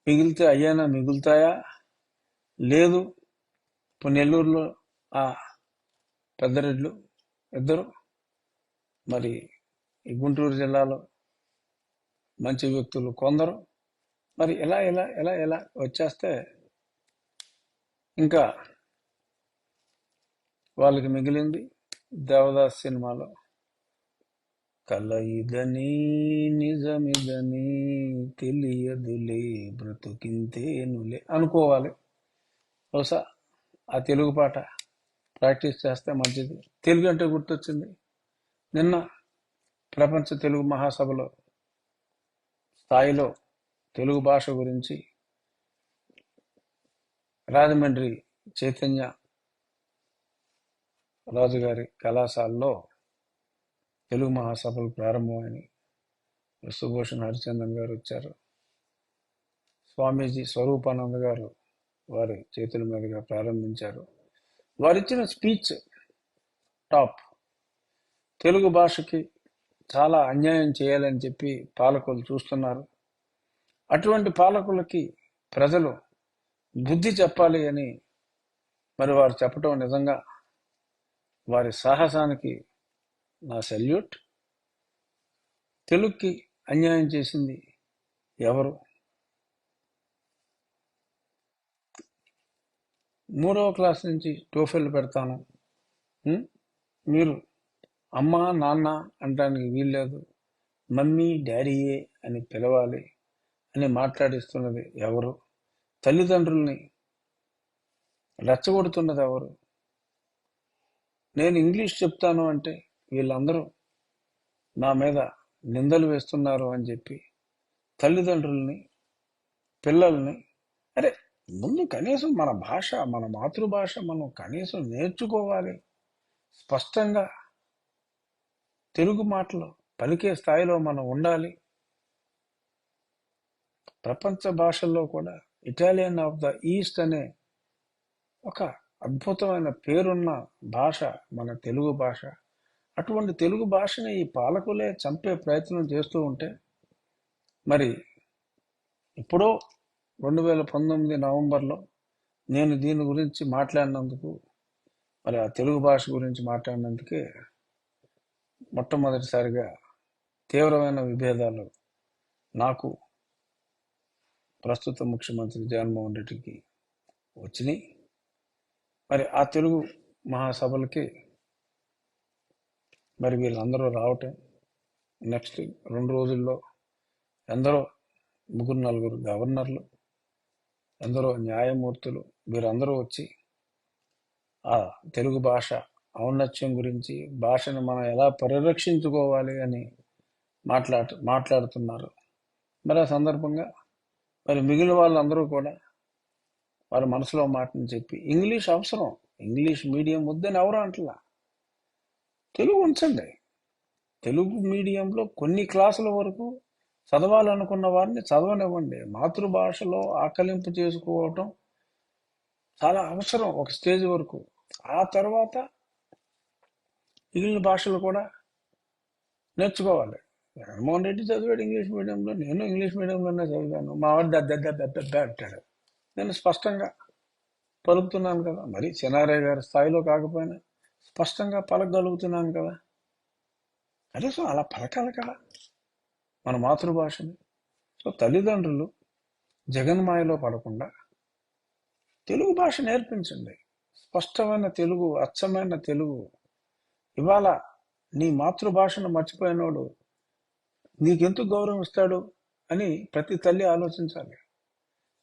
మిగిలితే అయ్యానా మిగులుతాయా? లేదు. ఇప్పుడు నెల్లూరులో ఆ పెద్దరెడ్లు ఇద్దరు, మరి ఈ గుంటూరు జిల్లాలో మంచి వ్యక్తులు కొందరు, మరి ఎలా ఎలా ఎలా ఎలా వచ్చేస్తే ఇంకా వాళ్ళకి మిగిలింది దేవదాస్ సినిమాలో కల ఇదని నిజమిదని తెలియదులే బ్రతుకింతేనులే అనుకోవాలి. బహుశా ఆ తెలుగు పాట ప్రాక్టీస్ చేస్తే మంచిది. తెలుగు అంటే గుర్తొచ్చింది, నిన్న ప్రపంచ తెలుగు మహాసభలో స్థాయిలో తెలుగు భాష గురించి రాజమండ్రి చైతన్య రాజుగారి కళాశాలలో తెలుగు మహాసభలు ప్రారంభమైనవి. విశ్వభూషణ్ హరిచందన్ గారు వచ్చారు. స్వామీజీ స్వరూపానంద గారు వారి చేతుల మీదుగా ప్రారంభించారు. వారిచ్చిన స్పీచ్ టాప్. తెలుగు భాషకి చాలా అన్యాయం చేయాలని చెప్పి పాలకులు చూస్తున్నారు. అటువంటి పాలకులకి ప్రజలు బుద్ధి చెప్పాలి అని మరి వారు చెప్పడం నిజంగా వారి సాహసానికి నా సెల్యూట్. తెలుగుకి అన్యాయం చేసింది ఎవరు? 3వ క్లాస్ నుంచి టోఫెల్ పెడతాను, మీరు అమ్మ నాన్న అనడానికి వీల్లేదు, మమ్మీ డాడీయే అని పిలవాలి అని మాట్లాడిస్తున్నది ఎవరు? తల్లిదండ్రుల్ని రెచ్చగొడుతున్నది ఎవరు? నేను ఇంగ్లీష్ చెప్తాను అంటే వీళ్ళందరూ నా మీద నిందలు వేస్తున్నారు అని చెప్పి తల్లిదండ్రుల్ని, పిల్లల్ని, అరే ముందు కనీసం మన భాష, మన మాతృభాష మనం కనీసం నేర్చుకోవాలి. స్పష్టంగా తెలుగు మాటలు పలికే స్థాయిలో మనం ఉండాలి. ప్రపంచ భాషల్లో కూడా ఇటాలియన్ ఆఫ్ ద ఈస్ట్ అనే ఒక అద్భుతమైన పేరున్న భాష మన తెలుగు భాష. అటువంటి తెలుగు భాషని ఈ పాలకులే చంపే ప్రయత్నం చేస్తూ ఉంటే, మరి ఇప్పుడో 2019 నవంబర్లో నేను దీని గురించి మాట్లాడినందుకు, మరి ఆ తెలుగు భాష గురించి మాట్లాడినందుకే మొట్టమొదటిసారిగా తీవ్రమైన విభేదాలు నాకు ప్రస్తుత ముఖ్యమంత్రి జగన్మోహన్ రెడ్డికి వచ్చినాయి. మరి ఆ తెలుగు మహాసభలకి మరి వీళ్ళందరూ రావటం, నెక్స్ట్ 2 రోజుల్లో ఎందరో 3-4 గవర్నర్లు, ఎందరో న్యాయమూర్తులు వీరందరూ వచ్చి ఆ తెలుగు భాష ఔన్నత్యం గురించి, భాషను మనం ఎలా పరిరక్షించుకోవాలి అని మాట్లాడుతున్నారు. మరి ఆ సందర్భంగా మరి మిగిలిన వాళ్ళందరూ కూడా వారి మనసులో మాటని చెప్పి, ఇంగ్లీష్ అవసరం, ఇంగ్లీష్ మీడియం వద్దని ఎవరు అంటలా, తెలుగు ఉంచండి. తెలుగు మీడియంలో కొన్ని క్లాసుల వరకు చదవాలనుకున్న వారిని చదవనివ్వండి. మాతృభాషలో ఆకలింపు చేసుకోవటం చాలా అవసరం ఒక స్టేజ్ వరకు. ఆ తర్వాత మిగిలిన భాషలు కూడా నేర్చుకోవాలి. జగన్మోహన్ రెడ్డి చదివాడు ఇంగ్లీష్ మీడియంలో, నేను ఇంగ్లీష్ మీడియంలోనే చదివాను. మా వాడు దద్ద అంటాడు. నేను స్పష్టంగా పలుకుతున్నాను కదా, మరి చెన్నారయ్య గారి స్థాయిలో కాకపోయినా స్పష్టంగా పలకగలుగుతున్నాను కదా. కనీసం అలా పలకాలి కదా మన మాతృభాషని. సో తల్లిదండ్రులు జగన్మాయలో పడకుండా తెలుగు భాష నేర్పించండి. స్పష్టమైన తెలుగు, అచ్చమైన తెలుగు. ఇవాళ నీ మాతృభాషను మర్చిపోయినోడు నీకెందుకు గౌరవం ఇస్తాడు అని ప్రతి తల్లి ఆలోచించాలి.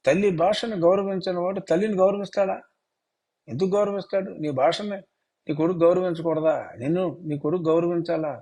తల్లి భాషను గౌరవించిన వాడు తల్లిని గౌరవిస్తాడా? ఎందుకు గౌరవిస్తాడు? నీ భాషని నీ కొడుకు గౌరవించకూడదా? నీ కొడుకు గౌరవించాలా?